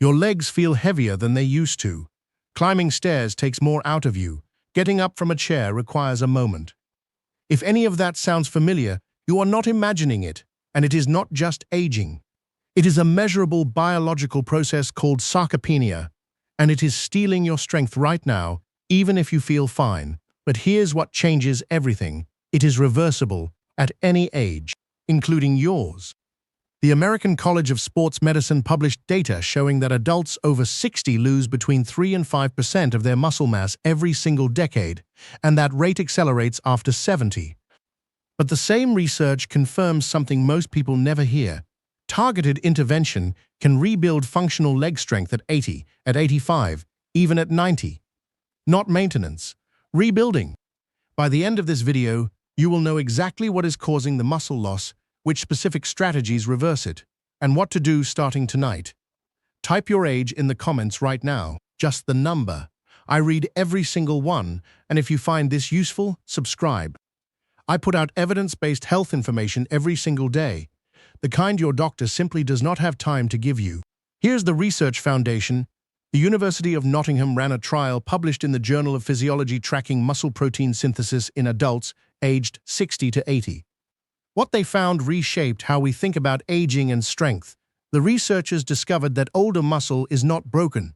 Your legs feel heavier than they used to. Climbing stairs takes more out of you. Getting up from a chair requires a moment. If any of that sounds familiar, you are not imagining it, and it is not just aging. It is a measurable biological process called sarcopenia, and it is stealing your strength right now, even if you feel fine. But here's what changes everything. It is reversible at any age, including yours. The American College of Sports Medicine published data showing that adults over 60 lose between 3 and 5% of their muscle mass every single decade, and that rate accelerates after 70. But the same research confirms something most people never hear. Targeted intervention can rebuild functional leg strength at 80, at 85, even at 90. Not maintenance, rebuilding. By the end of this video, you will know exactly what is causing the muscle loss, which specific strategies reverse it, and what to do starting tonight. Type your age in the comments right now, just the number. I read every single one, and if you find this useful, subscribe. I put out evidence-based health information every single day, the kind your doctor simply does not have time to give you. Here's the research foundation. The University of Nottingham ran a trial published in the Journal of Physiology tracking muscle protein synthesis in adults aged 60 to 80. What they found reshaped how we think about aging and strength. The researchers discovered that older muscle is not broken.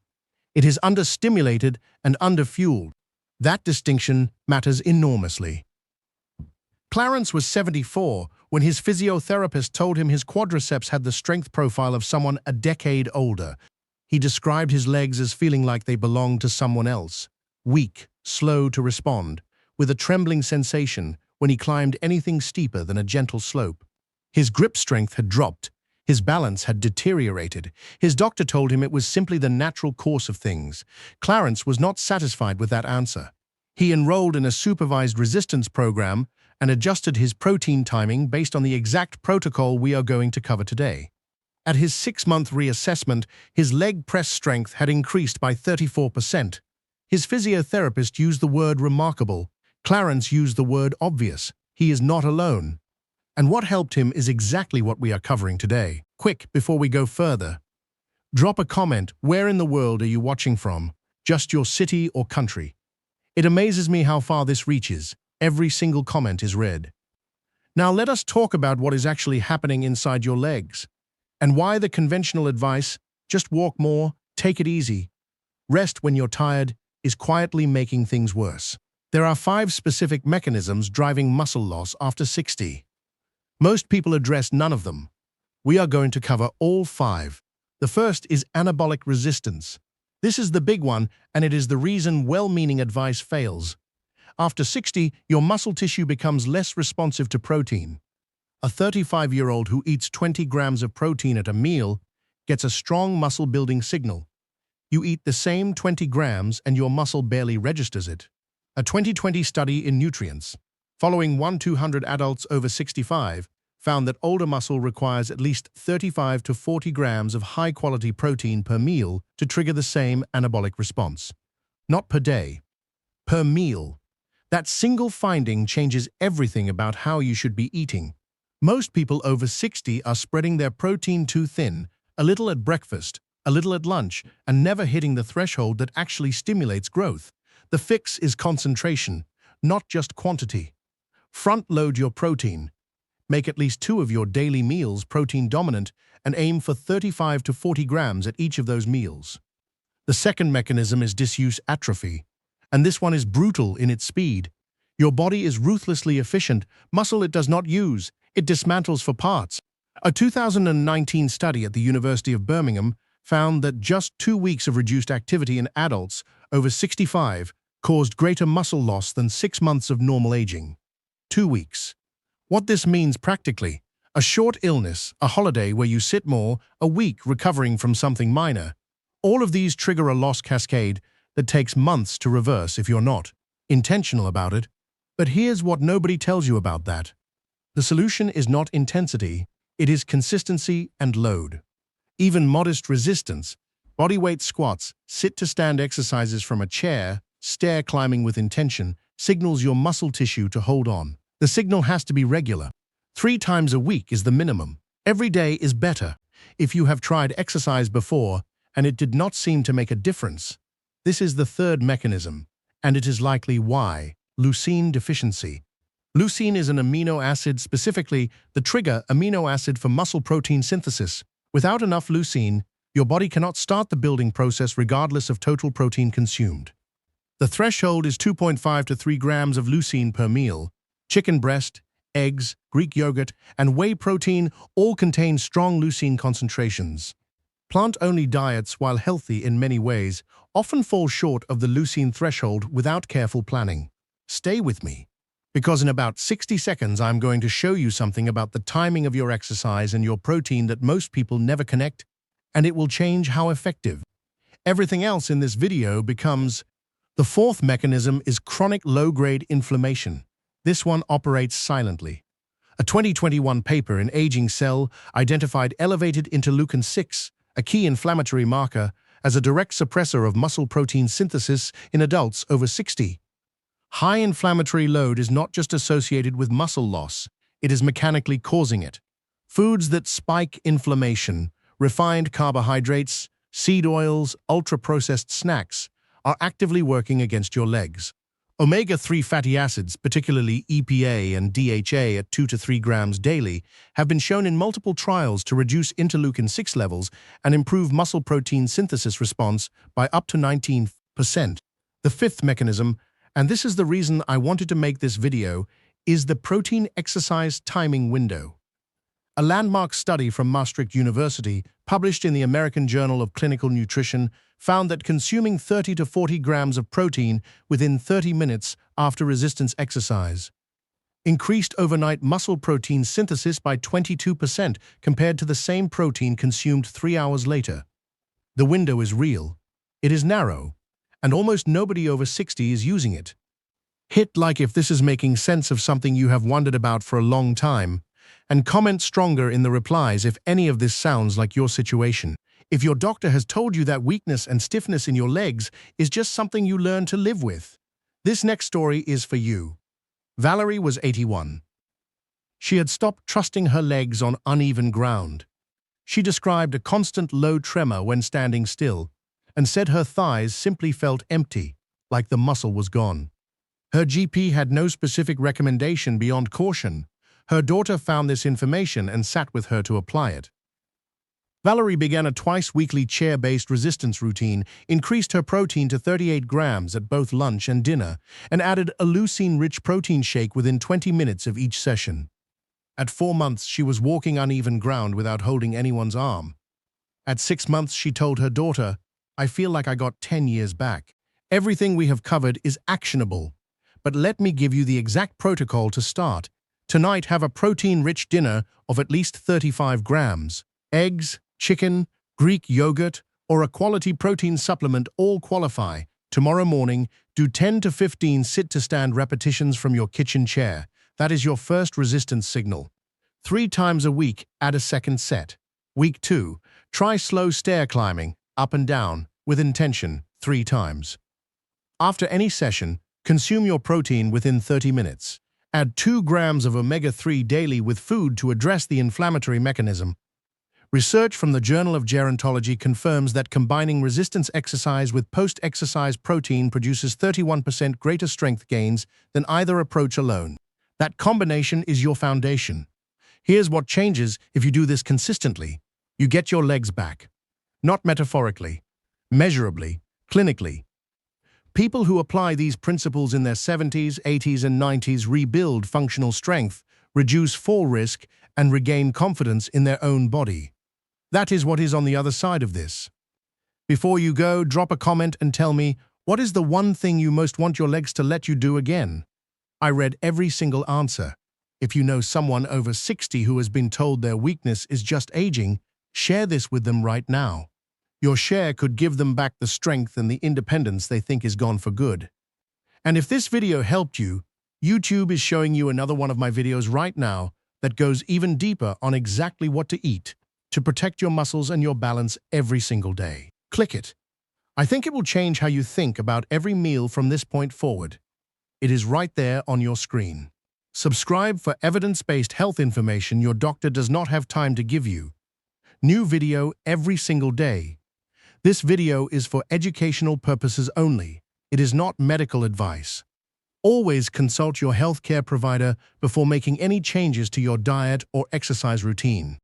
It is understimulated and underfueled. That distinction matters enormously. Clarence was 74 when his physiotherapist told him his quadriceps had the strength profile of someone a decade older. He described his legs as feeling like they belonged to someone else, weak, slow to respond, with a trembling sensation when he climbed anything steeper than a gentle slope. His grip strength had dropped, his balance had deteriorated. His doctor told him it was simply the natural course of things. Clarence was not satisfied with that answer. He enrolled in a supervised resistance program and adjusted his protein timing based on the exact protocol we are going to cover today. At his 6-month reassessment, his leg press strength had increased by 34%. His physiotherapist used the word remarkable. Clarence used the word obvious. He is not alone. And what helped him is exactly what we are covering today. Quick, before we go further, drop a comment. Where in the world are you watching from? Just your city or country? It amazes me how far this reaches. Every single comment is read. Now let us talk about what is actually happening inside your legs, and why the conventional advice, just walk more, take it easy, rest when you're tired, is quietly making things worse. There are 5 specific mechanisms driving muscle loss after 60. Most people address none of them. We are going to cover all 5. The first is anabolic resistance. This is the big one, and it is the reason well-meaning advice fails. After 60, your muscle tissue becomes less responsive to protein. A 35-year-old who eats 20 grams of protein at a meal gets a strong muscle-building signal. You eat the same 20 grams and your muscle barely registers it. A 2020 study in Nutrients, following 200 adults over 65, found that older muscle requires at least 35 to 40 grams of high-quality protein per meal to trigger the same anabolic response. Not per day, per meal. That single finding changes everything about how you should be eating. Most people over 60 are spreading their protein too thin, a little at breakfast, a little at lunch, and never hitting the threshold that actually stimulates growth. The fix is concentration, not just quantity. Front-load your protein. Make at least 2 of your daily meals protein-dominant and aim for 35 to 40 grams at each of those meals. The second mechanism is disuse atrophy, and this one is brutal in its speed. Your body is ruthlessly efficient. Muscle it does not use, it dismantles for parts. A 2019 study at the University of Birmingham found that just 2 weeks of reduced activity in adults over 65 caused greater muscle loss than 6 months of normal aging. 2 weeks. What this means practically: a short illness, a holiday where you sit more, a week recovering from something minor. All of these trigger a loss cascade that takes months to reverse if you're not intentional about it. But here's what nobody tells you about that. The solution is not intensity, it is consistency and load. Even modest resistance, bodyweight squats, sit-to-stand exercises from a chair, stair climbing with intention, signals your muscle tissue to hold on. The signal has to be regular. 3 times a week is the minimum. Every day is better. If you have tried exercise before and it did not seem to make a difference. This is the third mechanism, and it is likely why: leucine deficiency. Leucine is an amino acid, specifically the trigger amino acid for muscle protein synthesis. Without enough leucine, your body cannot start the building process regardless of total protein consumed. The threshold is 2.5 to 3 grams of leucine per meal. Chicken breast, eggs, Greek yogurt, and whey protein all contain strong leucine concentrations. Plant-only diets, while healthy in many ways, often fall short of the leucine threshold without careful planning. Stay with me, because in about 60 seconds I'm going to show you something about the timing of your exercise and your protein that most people never connect, and it will change how effective everything else in this video becomes. The fourth mechanism is chronic low-grade inflammation. This one operates silently. A 2021 paper in Aging Cell identified elevated interleukin-6, a key inflammatory marker, as a direct suppressor of muscle protein synthesis in adults over 60. High inflammatory load is not just associated with muscle loss, it is mechanically causing it. Foods that spike inflammation, refined carbohydrates, seed oils, ultra-processed snacks, are actively working against your legs. Omega-3 fatty acids, particularly EPA and DHA at 2 to 3 grams daily, have been shown in multiple trials to reduce interleukin-6 levels and improve muscle protein synthesis response by up to 19%. The fifth mechanism, and this is the reason I wanted to make this video, is the protein exercise timing window. A landmark study from Maastricht University, published in the American Journal of Clinical Nutrition, found that consuming 30 to 40 grams of protein within 30 minutes after resistance exercise increased overnight muscle protein synthesis by 22% compared to the same protein consumed 3 hours later. The window is real, it is narrow, and almost nobody over 60 is using it. Hit like if this is making sense of something you have wondered about for a long time, and comment stronger in the replies if any of this sounds like your situation. If your doctor has told you that weakness and stiffness in your legs is just something you learn to live with, this next story is for you. Valerie was 81. She had stopped trusting her legs on uneven ground. She described a constant low tremor when standing still, and said her thighs simply felt empty, like the muscle was gone. Her GP had no specific recommendation beyond caution. Her daughter found this information and sat with her to apply it. Valerie began a twice-weekly chair-based resistance routine, increased her protein to 38 grams at both lunch and dinner, and added a leucine-rich protein shake within 20 minutes of each session. At 4 months, she was walking uneven ground without holding anyone's arm. At 6 months, she told her daughter, "I feel like I got 10 years back. Everything we have covered is actionable. But let me give you the exact protocol to start. Tonight, have a protein-rich dinner of at least 35 grams. Eggs, chicken, Greek yogurt, or a quality protein supplement all qualify. Tomorrow morning, do 10 to 15 sit-to-stand repetitions from your kitchen chair. That is your first resistance signal. 3 times a week, add a second set. Week 2, try slow stair climbing, up and down, with intention, 3 times. After any session, consume your protein within 30 minutes. Add 2 grams of omega-3 daily with food to address the inflammatory mechanism. Research from the Journal of Gerontology confirms that combining resistance exercise with post-exercise protein produces 31% greater strength gains than either approach alone. That combination is your foundation. Here's what changes if you do this consistently. You get your legs back. Not metaphorically, measurably, clinically. People who apply these principles in their 70s, 80s, and 90s rebuild functional strength, reduce fall risk, and regain confidence in their own body. That is what is on the other side of this. Before you go, drop a comment and tell me, what is the one thing you most want your legs to let you do again? I read every single answer. If you know someone over 60 who has been told their weakness is just aging, share this with them right now. Your share could give them back the strength and the independence they think is gone for good. And if this video helped you, YouTube is showing you another one of my videos right now that goes even deeper on exactly what to eat to protect your muscles and your balance every single day. Click it. I think it will change how you think about every meal from this point forward. It is right there on your screen. Subscribe for evidence-based health information your doctor does not have time to give you. New video every single day. This video is for educational purposes only. It is not medical advice. Always consult your healthcare provider before making any changes to your diet or exercise routine.